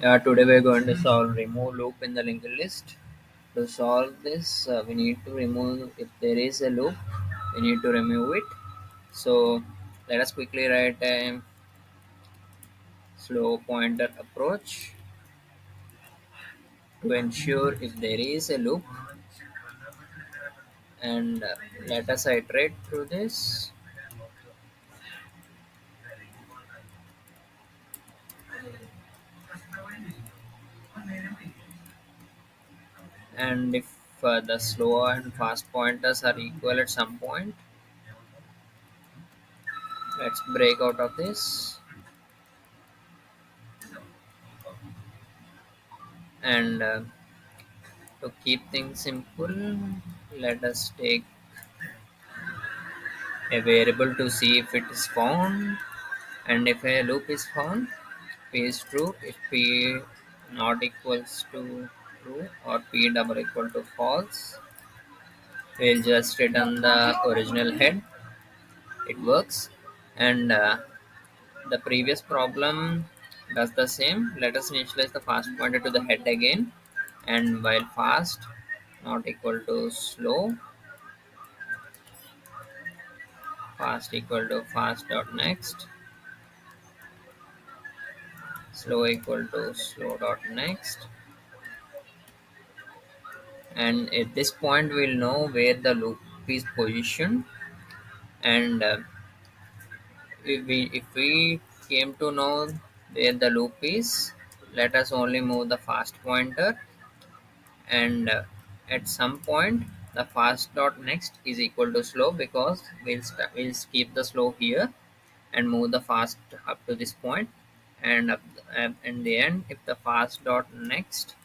Today we're going to solve remove loop in the linked list. To solve this, we need to remove, if there is a loop, we need to remove it. So let us quickly write a slow pointer approach to ensure if there is a loop, and let us iterate through this. And if the slow and fast pointers are equal at some point, let's break out of this. And to keep things simple, let us take a variable to see if it is found, and if a loop is found, p is true. If p not equals to true or p double equal to false, we'll just return the original head. It works. And the previous problem does the same. Let us initialize the fast pointer to the head again, and while fast not equal to slow, fast equal to fast dot next, slow equal to slow dot next. And at this point we'll know where the loop is positioned. And if we came to know where the loop is, let us only move the fast pointer. And at some point the fast dot next is equal to slow, because we'll keep the slow here and move the fast up to this point. And in the end, if the fast dot next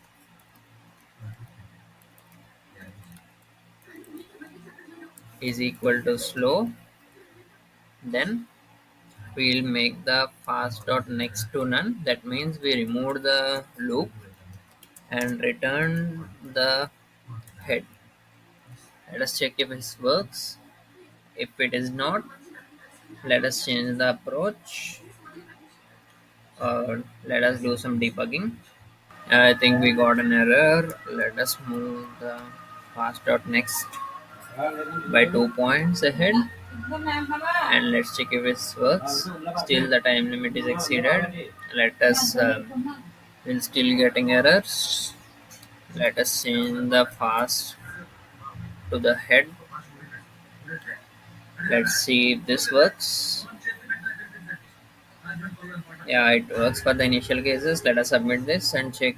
is equal to slow, then we'll make the fast dot next to none. That means we remove the loop and return the head. Let us check if it works. If it is not, let us change the approach, or let us do some debugging. I think we got an error. Let us move the fast dot next by 2 points ahead, and let's check if it works. Still the time limit is exceeded. Let us we'll still getting errors. Let us change the fast to the head. Let's see if this works. Yeah, it works for the initial cases. Let us submit this and check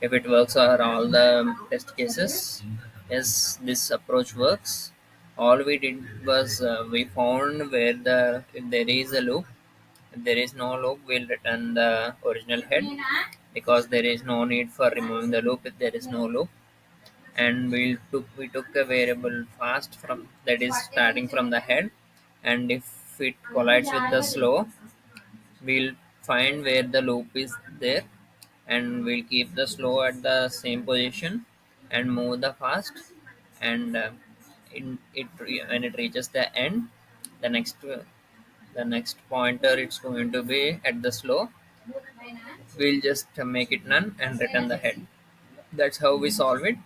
if it works for all the test cases. Yes, this approach works. All we did was we found where the if there is a loop. If there is no loop, we'll return the original head, because there is no need for removing the loop if there is no loop. And we took a variable fast from that is starting from the head, and if it collides with the slow, we'll find where the loop is there, and we'll keep the slow at the same position and move the fast. And when it reaches the end, the next pointer it's going to be at the slow. We'll just make it none and return the head. That's how we solve it.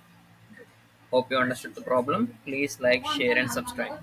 Hope you understood the problem. Please like, share, and subscribe.